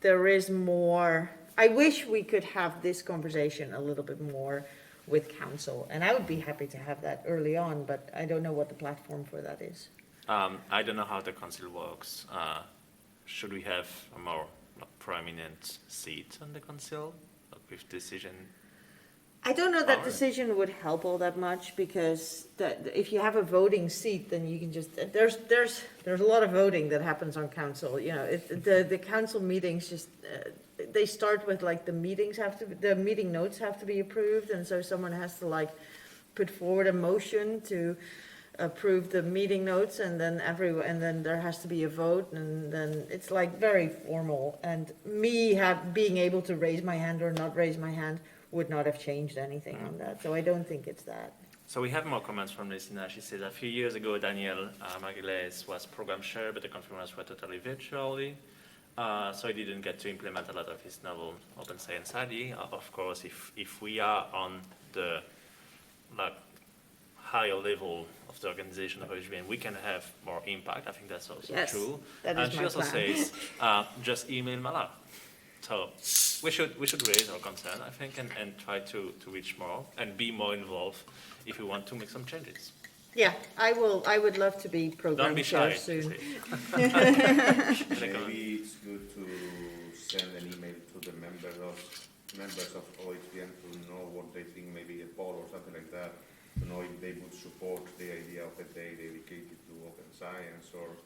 there is more. I wish we could have this conversation a little bit more with council, and I would be happy to have that early on, but I don't know what the platform for that is. I don't know how the council works. Should we have a more prominent seat on the council with decision? I don't know that Power. decision would help all that much, because if you have a voting seat, then you can just, there's a lot of voting that happens on council. You know, the council meetings just, they start with like the meeting notes have to be approved, and so someone has to like put forward a motion to approve the meeting notes, and then there has to be a vote, and then it's like very formal. And me being able to raise my hand or not raise my hand would not have changed anything on that. So I don't think it's that. So we have more comments from Lisina. She said a few years ago, Daniel Margulies was program chair, but the conference were totally virtually. So he didn't get to implement a lot of his novel open science idea. Of course, if we are on the higher level of the organization of OHBM, we can have more impact. I think that's also true. That is and she my also plan. says, just email Mala. So we should raise our concern, I think, and try to reach more and be more involved if we want to make some changes. Yeah, I would love to be Don't program be chair shy. soon. Maybe it's good to send an email to the members of OHBM to know what they think, maybe a poll or something like that, to know if they would support the idea of a day dedicated to open science, or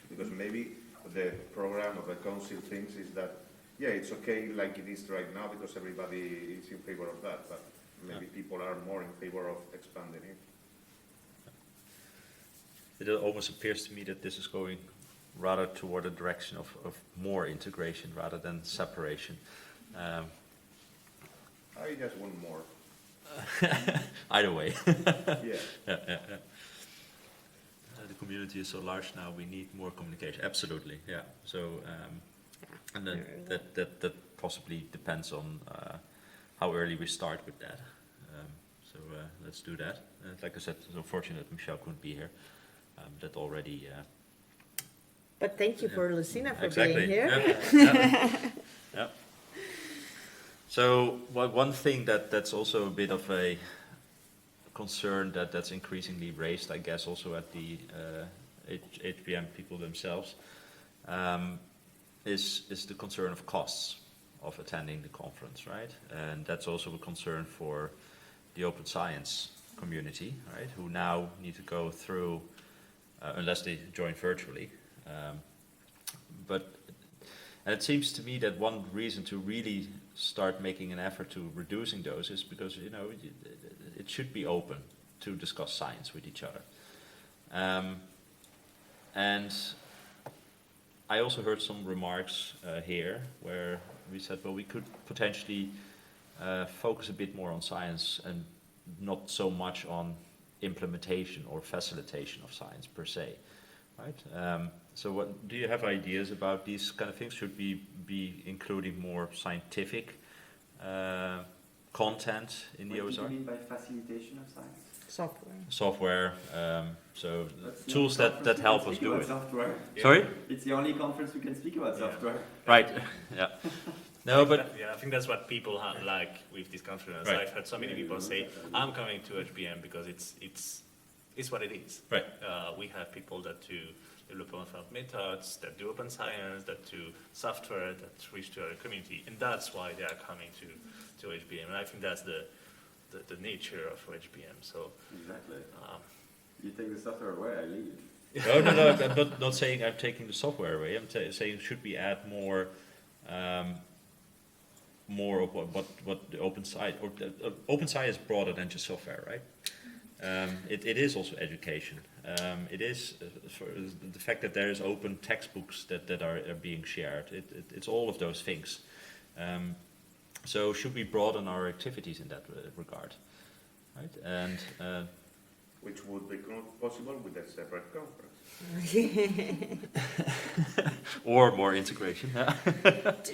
because maybe the program of the council thinks is that, yeah, it's okay like it is right now because everybody is in favor of that, but maybe people are more in favor of expanding it. It almost appears to me that this is going rather toward a direction of more integration rather than separation. I just want more. Either way. Yeah. The community is so large now, we need more communication. Absolutely, yeah. So, and then that possibly depends on how early we start with that. So let's do that. Like I said, it's unfortunate that Michelle couldn't be here. That already. But thank you for Lucina for Exactly. being here. Yeah. So one thing that's also a bit of a concern that's increasingly raised, I guess, also at the HBM people themselves, is the concern of costs of attending the conference, right? And that's also a concern for the open science community, right? Who now need to go through, unless they join virtually. And it seems to me that one reason to really start making an effort to reducing those is because, you know, it should be open to discuss science with each other. And I also heard some remarks here where we said, well, we could potentially focus a bit more on science and not so much on implementation or facilitation of science per se, right? So what, do you have ideas about these kind of things? Should we be including more scientific content in the OSR? What do you mean by facilitation of science? Software. So That's the tools only that conference help we us can do speak it. about software. Sorry? It's the only conference we can speak about software. Right, yeah. No, but Yeah, I think that's what people like with this conference. Right. I've heard so many people say, I'm coming to OHBM because it's what it is. Right. We have people that do development of methods, that do open science, that do software, that reach to our community, and that's why they are coming to OHBM. And I think that's the nature of OHBM. So Exactly. You take the software away, I leave. no, I'm not saying I'm taking the software away. I'm saying should we add more of what the open science, or open science is broader than just software, right? It is also education. It is for the fact that there is open textbooks that are being shared. It's all of those things. So should we broaden our activities in that regard, right? And Which would be possible with a separate conference. or more integration.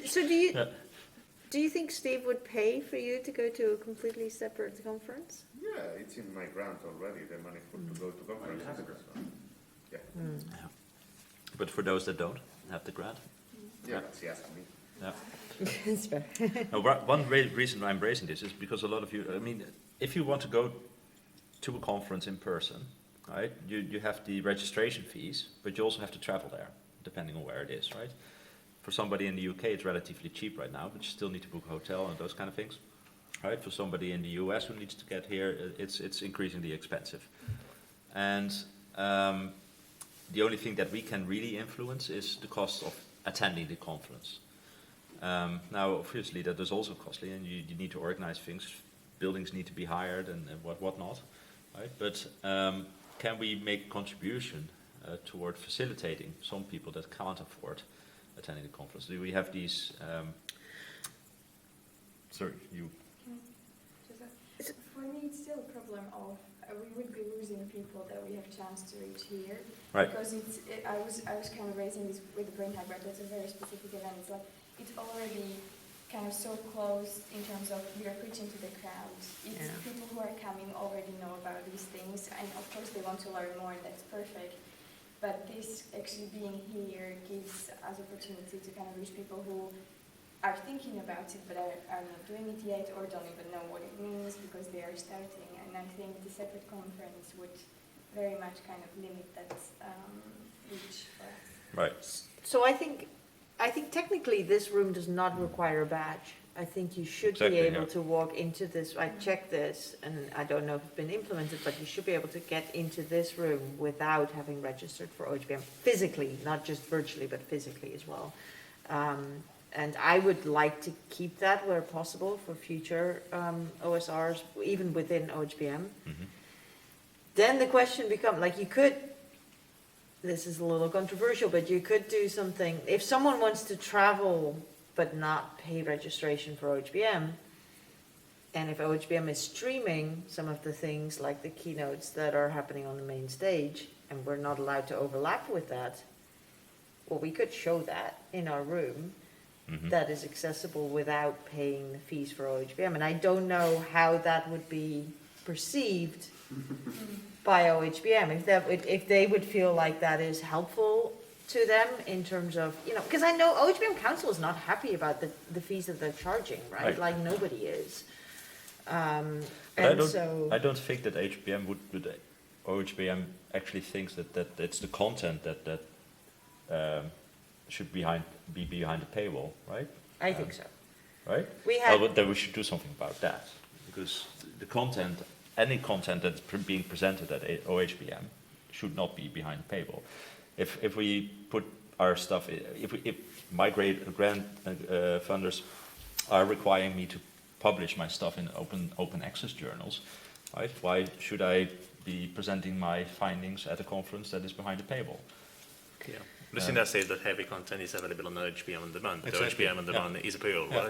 So do you think Steve would pay for you to go to a completely separate conference? Yeah, it's in my grant already, the money to go to conferences. have a grant. So, yeah, But for those that don't have the grant. yeah, she asked me. Yeah. That's fair. One reason I'm raising this is because a lot of you, I mean, if you want to go to a conference in person, right, you have the registration fees, but you also have to travel there, depending on where it is, right? For somebody in the UK, it's relatively cheap right now, but you still need to book a hotel and those kind of things, right? For somebody in the US who needs to get here, it's increasingly expensive. And the only thing that we can really influence is the cost of attending the conference. Now, obviously, that is also costly, and you need to organize things. Buildings need to be hired and whatnot, right? But can we make a contribution toward facilitating some people that can't afford attending the conference? Do we have these? Sorry, you. For me, it's still a problem of we would be losing people that we have chance to reach here. Right. Because I was kind of raising this with the Brain Hack, but that's a very specific event. It's like it's already kind of so close in terms of we are preaching to the crowd. It's people who are coming already know about these things, and of course they want to learn more, and that's perfect. But this actually being here gives us opportunity to kind of reach people who are thinking about it but are not doing it yet or don't even know what it means because they are starting. And I think the separate conference would very much kind of limit that reach for us. Right. So I think technically this room does not require a badge. I think you should Exactly, be able yeah. to walk into this. I checked this, and I don't know if it's been implemented, but you should be able to get into this room without having registered for OHBM physically, not just virtually, but physically as well. And I would like to keep that where possible for future OSRs, even within OHBM. Mm-hmm. Then the question becomes, like, you could, this is a little controversial, but you could do something, if someone wants to travel but not pay registration for OHBM, and if OHBM is streaming some of the things like the keynotes that are happening on the main stage, and we're not allowed to overlap with that, well, we could show that in our room. Mm-hmm. That is accessible without paying the fees for OHBM. And I don't know how that would be perceived by OHBM, if they would feel like that is helpful to them in terms of, you know, because I know OHBM Council is not happy about the fees that they're charging, right? Right. Like nobody is. But And I don't think that HBM would OHBM actually thinks that it's the content that should be behind the paywall, right? I think so. right? We had- But then we should do something about that, because the content, any content that's being presented at OHBM should not be behind the paywall. If we put our stuff, if my grant funders are requiring me to publish my stuff in open access journals, right? Why should I be presenting my findings at a conference that is behind the paywall? Yeah. Lucinda said that heavy content is available on OHBM on demand. But Exactly. OHBM on demand is a paywall, Yeah.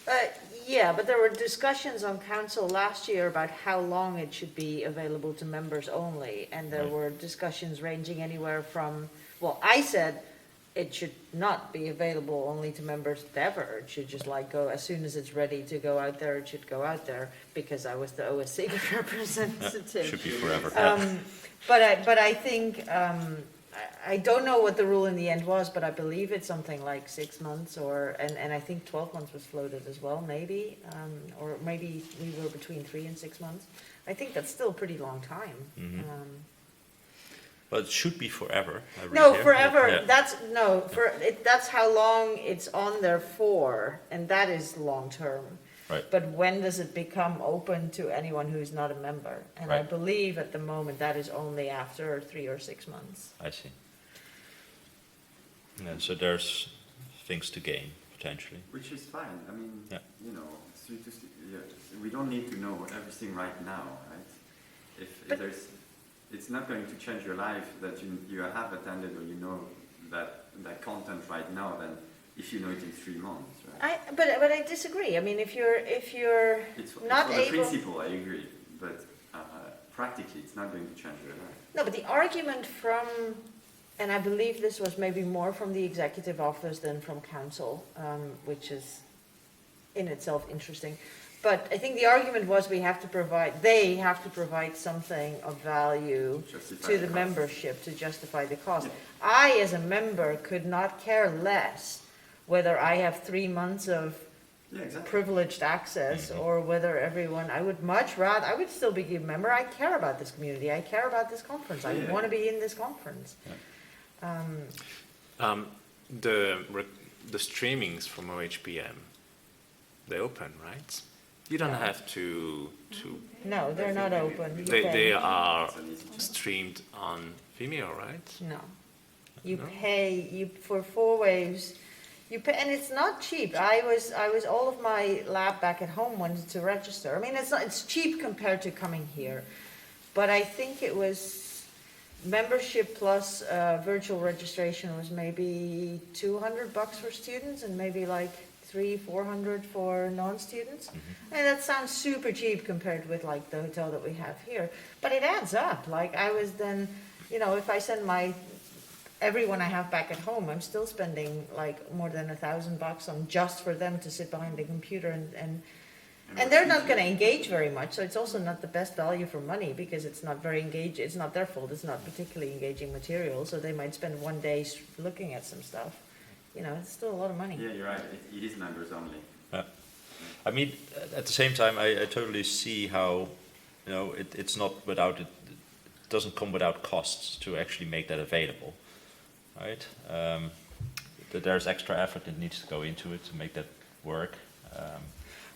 right? Yeah, but there were discussions on council last year about how long it should be available to members only, and there Right. were discussions ranging anywhere from, well, I said it should not be available only to members ever. It should just like go, as soon as it's ready to go out there, it should go out there, because I was the OSC representative. Should be forever. But I think, I don't know what the rule in the end was, but I believe it's something like 6 months, and I think 12 months was floated as well, maybe, or maybe we were between 3 and 6 months. I think that's still a pretty long time. Mhm. But it should be forever. I read No, here. forever, Yeah. that's how long it's on there for, and that is long-term. Right. But when does it become open to anyone who's not a member? And I Right. believe at the moment that is only after 3 or 6 months. I see. Yeah, so there's things to gain, potentially. Which is fine. I mean, Yeah. you know, we don't need to know everything right now, right? If there's, it's not going to change your life that you have attended or you know that content right now than if you know it in 3 months, right? But I disagree. I mean, if you're It's not for the able. principle, I agree, but practically, it's not going to change your life. No, but the argument from, and I believe this was maybe more from the executive office than from council, which is in itself interesting. But I think the argument was they have to provide something of value Justify to the the cost. membership to justify the cost. Yeah. I, as a member, could not care less whether I have 3 months of Yeah, exactly. privileged access or whether I would much rather, I would still be a member. I care about this community. I care about this conference. I Yeah. want to be in this conference. The streamings from OHBM, they open, right? You don't have to No, they're not open. You they pay. are It's an easy choice. streamed on Vimeo, right? No. You No? pay, for 4 waves, you pay, and it's not cheap. I was, all of my lab back at home wanted to register. I mean, it's cheap compared to coming here. But I think it was membership plus virtual registration was maybe $200 for students and maybe like $300-400 for non-students. And that sounds super cheap compared with like the hotel that we have here. But it adds up. Like I was then, if I send everyone I have back at home, I'm still spending like more than $1,000 on just for them to sit behind the computer and they're not going to engage very much, so it's also not the best value for money because it's not very engaged. It's not their fault. It's not particularly engaging material, so they might spend 1 day looking at some stuff. It's still a lot of money. Yeah, you're right. It is members only. Yeah. I mean, at the same time, I totally see how, it's not without it doesn't come without costs to actually make that available, right? That there's extra effort that needs to go into it to make that work.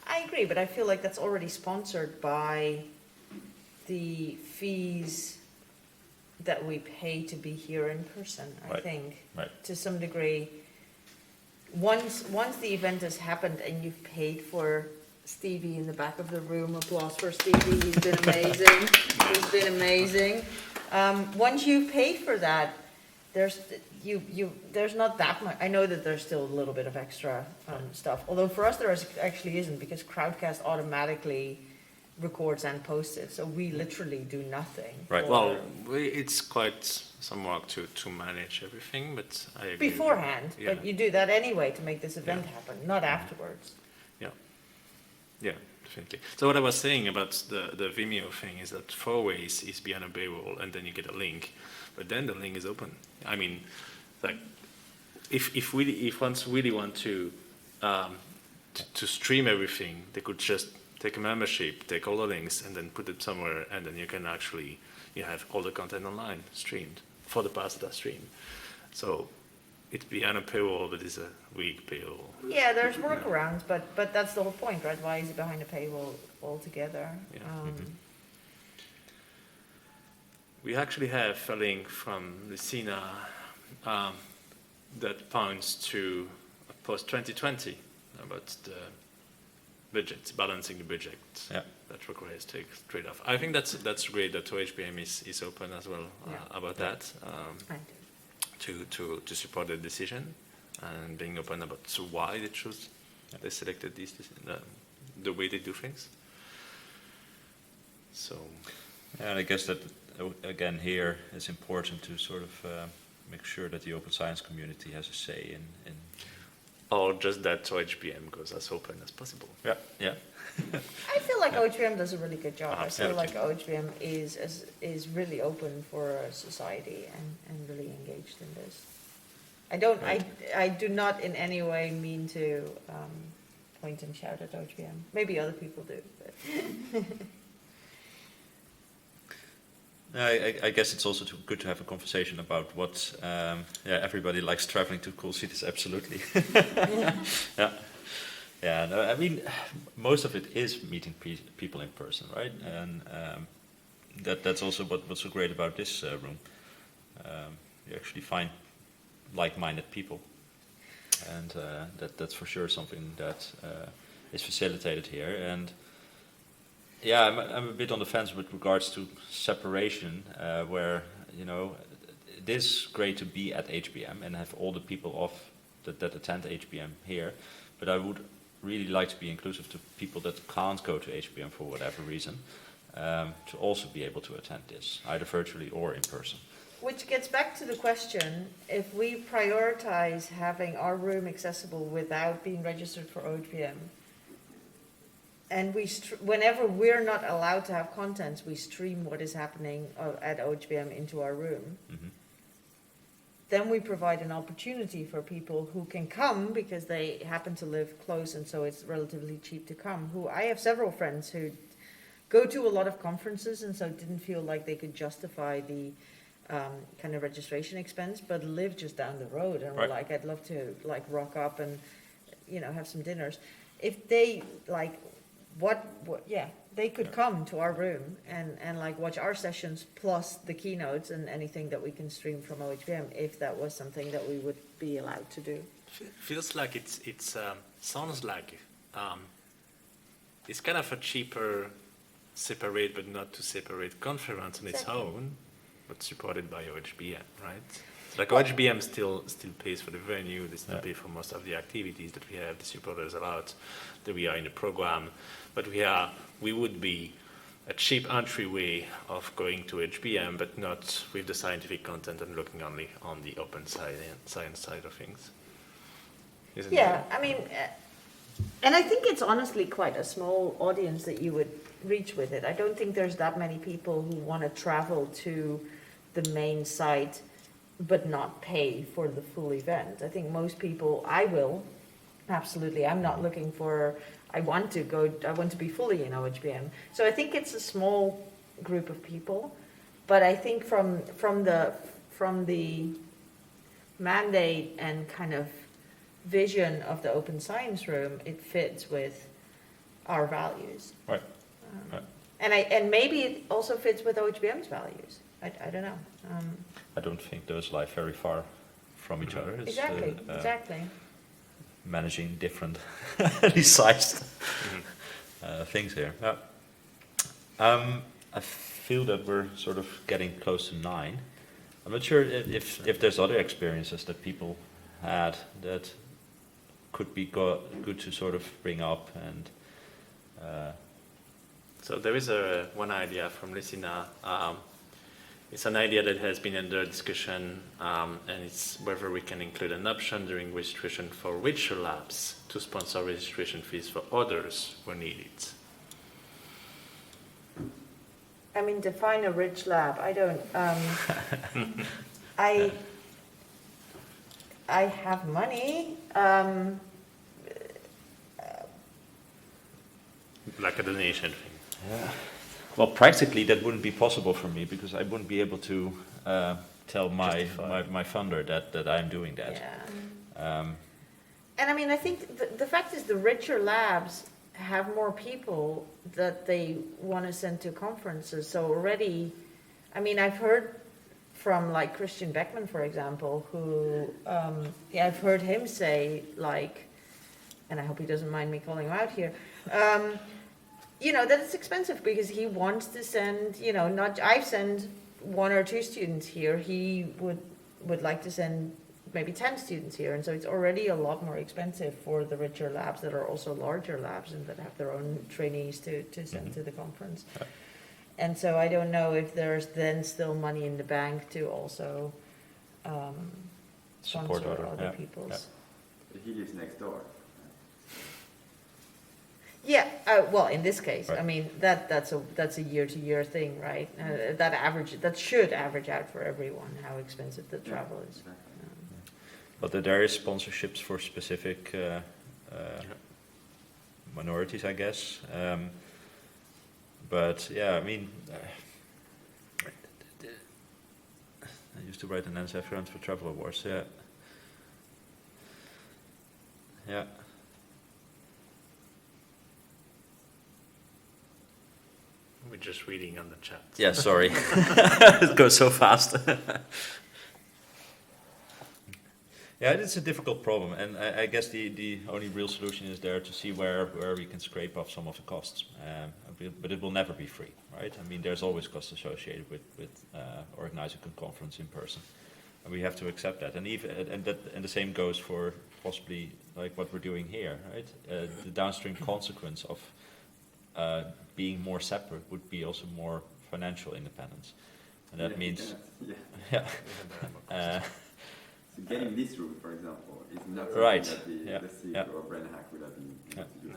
I agree, but I feel like that's already sponsored by the fees that we pay to be here in person, I Right, think. right. To some degree. Once the event has happened and you've paid for Stevie in the back of the room, applause for Stevie, he's been amazing. He's been amazing. Once you've paid for that, there's not that much. I know that there's still a little bit of extra stuff. Although for us there actually isn't, because Crowdcast automatically records and posts it, so we literally do nothing. Right. Well, it's quite some work to manage everything, but I agree. Beforehand, Yeah. but you do that anyway to make this event Yeah. happen, not afterwards. Yeah, definitely. So what I was saying about the Vimeo thing is that 4 ways is behind a paywall, and then you get a link, but then the link is open. I mean, like if ones really want to stream everything, they could just take a membership, take all the links, and then put it somewhere, and then you can actually have all the content online streamed for the parts that are streamed. So It'd be on a paywall, but it's a weak paywall. Yeah, there's workarounds, but that's the whole point, right? Why is it behind a paywall altogether? Yeah. We actually have a link from Lucina that points to post 2020 about the budget, balancing the budget. Yeah. That requires trade-off. I think that's great that OHBM is open as well about that. I do. To support the decision and being open about why they selected the way they do things. So, Yeah, and I guess that again here it's important to sort of make sure that the open science community has a say in or just that OHBM goes as open as possible. Yeah, yeah. I feel like OHBM does a really good job. I feel Absolutely. like OHBM is really open for society and really engaged in this. I do not in any way mean to point and shout at OHBM. Maybe other people do, but I guess it's also good to have a conversation about what everybody likes traveling to cool cities, absolutely. Yeah. Yeah, no, I mean, most of it is meeting people in person, right? And that's also what's so great about this room. You actually find like-minded people, and that's for sure something that is facilitated here. And yeah, I'm a bit on the fence with regards to separation, where it is great to be at HBM and have all the people that attend HBM here, but I would really like to be inclusive to people that can't go to HBM for whatever reason, to also be able to attend this, either virtually or in person. which gets back to the question, if we prioritize having our room accessible without being registered for OHBM, and whenever we're not allowed to have contents, we stream what is happening at OHBM into our room, then we provide an opportunity for people who can come because they happen to live close and so it's relatively cheap to come. I have several friends who go to a lot of conferences and so didn't feel like they could justify the kind of registration expense, but live just down the road and were like, I'd love to like rock up and have some dinners. If they like they could come to our room and like watch our sessions plus the keynotes and anything that we can stream from OHBM if that was something that we would be allowed to do. Feels like it's sounds like it's kind of a cheaper separate but not too separate conference on its own, but supported by OHBM, right? Like OHBM still pays for the venue, they still pay for most of the activities that we have, the supporters a lot, that we are in the program, but we would be a cheap entryway of going to HBM, but not with the scientific content and looking only on the open side and science side of things. Isn't it? I mean, and I think it's honestly quite a small audience that you would reach with it. I don't think there's that many people who want to travel to the main site but not pay for the full event. I think most people, I will, absolutely. I'm not looking for, I want to be fully in OHBM. So I think it's a small group of people, but I think from the mandate and kind of vision of the open science room, it fits with our values. Right. And maybe it also fits with OHBM's values. I don't know. I don't think those lie very far from each other. It's, Exactly. Managing different sized things here. I feel that we're sort of getting close to 9. I'm not sure if there's other experiences that people had that could be good to sort of bring up and. So there is one idea from Lucina. It's an idea that has been under discussion, and it's whether we can include an option during registration for virtual labs to sponsor registration fees for others who need it. I mean, define a rich lab. I don't. I have money. Like a donation thing. Yeah. Well, practically that wouldn't be possible for me because I wouldn't be able to tell my funder that I'm doing that. Yeah. And I mean, I think the fact is the richer labs have more people that they want to send to conferences. So already, I mean, I've heard from like Christian Beckman, for example, who, I've heard him say like, and I hope he doesn't mind me calling him out here, that it's expensive because he wants to send, I send 1 or 2 students here. He would like to send maybe 10 students here. And so it's already a lot more expensive for the richer labs that are also larger labs and that have their own trainees to send to the conference. Yeah. And so I don't know if there's then still money in the bank to also Support sponsor other, other people's. He lives next door. Yeah, well, in this case, Right. I mean, that's a year-to-year thing, right? That should average out for everyone, how expensive the travel is. Exactly. But there is sponsorships for specific minorities, I guess. But yeah, I mean, I used to write an NSF grant for travel awards. Yeah. Yeah. We're just reading on the chat. Yeah, sorry. It goes so fast. Yeah, it's a difficult problem, and I guess the only real solution is there to see where we can scrape off some of the costs. But it will never be free, right? I mean, there's always costs associated with organizing a conference in person, and we have to accept that. And the same goes for possibly like what we're doing here, right? The downstream consequence of being more separate would be also more financial independence, and that means So getting this room, for example, is not Right. something that the CEO or Brenhack would have been able to do.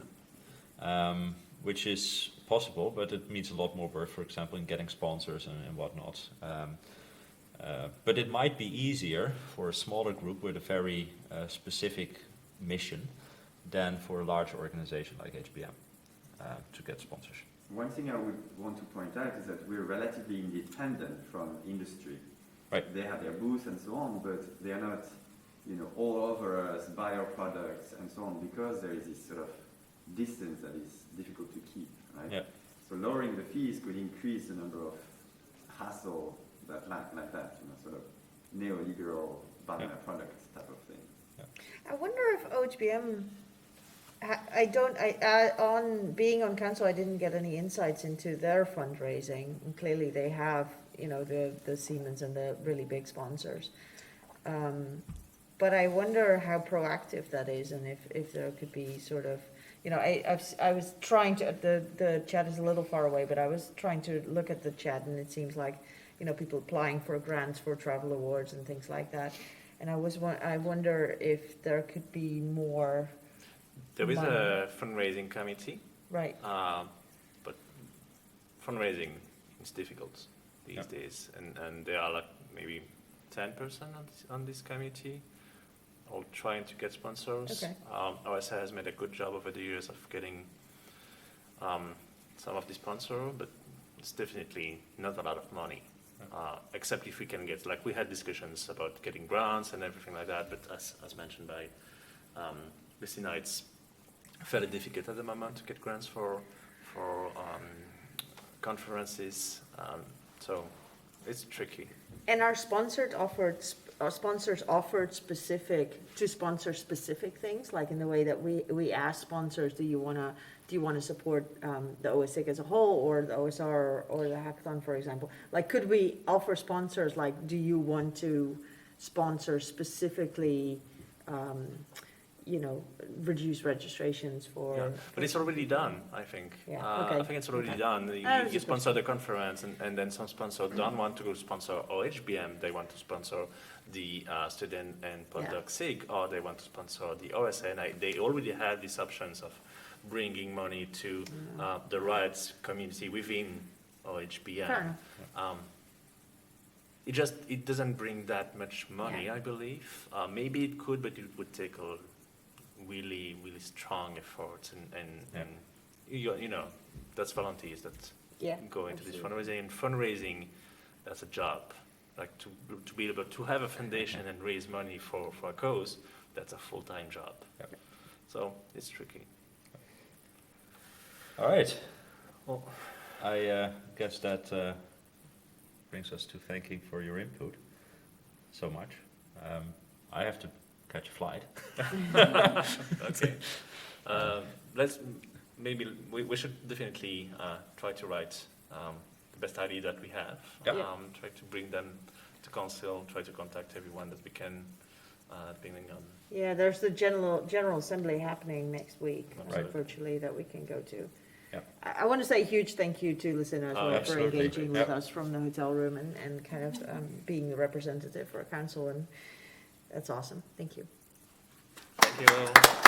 which is possible, but it means a lot more work, for example, in getting sponsors and whatnot. But it might be easier for a smaller group with a very specific mission than for a large organization like HBM to get sponsorship. One thing I would want to point out is that we're relatively independent from industry. Right. They have their booth and so on, but they are not, all over us, buy our products and so on, because there is this sort of distance that is difficult to keep, right? Yeah. So lowering the fees could increase the number of hassle that like that, sort of neoliberal banana products type of thing. I wonder if OHBM, on being on council, I didn't get any insights into their fundraising. And clearly they have, the Siemens and the really big sponsors. But I wonder how proactive that is, and if there could be sort of, I was trying to, the chat is a little far away, but I was trying to look at the chat, and it seems like, people applying for grants for travel awards and things like that. And I wonder if there could be more. There is money. a fundraising committee, Right. but fundraising is difficult these days, and there are like maybe 10% on this committee, all trying to get sponsors. Okay. OSR has made a good job over the years of getting some of the sponsors, but it's definitely not a lot of money. Except if we can get, like we had discussions about getting grants and everything like that, but as mentioned by Christina, it's fairly difficult at the moment to get grants for conferences, so it's tricky. And are sponsors offered to sponsor specific things, like in the way that we ask sponsors, do you want to support the OSIC as a whole, or the OSR, or the hackathon, for example? Like, could we offer sponsors, like, do you want to sponsor specifically, reduce registrations for? But it's already done, I think. Yeah, okay. I think it's already Okay. done. was You a sponsor the conference, and then some sponsors don't want to sponsor OHBM. They want to sponsor the student and postdoc SIG, or they want to sponsor the OSR. And they already had these options of bringing money to the rights community within OHBM. Fair enough. It doesn't bring that much money, I believe. Maybe it could, but it would take a really, really strong effort, and that's volunteers that Yeah, go into this absolutely. fundraising. And fundraising, that's a job. Like to be able to have a foundation and raise money for a cause, that's a full-time job. Yep. So it's tricky. All right. Well, I guess that brings us to thanking for your input so much. I have to catch a flight. Okay. Let's maybe we should definitely try to write the best idea that we have. Yep. Try to bring them to council. Try to contact everyone that we can, depending on. Yeah, there's the general assembly happening next week, Right. virtually, that we can go to. Yep. I want to say a huge thank you to Lucinda as Oh, well for absolutely. engaging with Yep. us from the hotel room and kind of being the representative for council, and that's awesome. Thank you. Thank you all.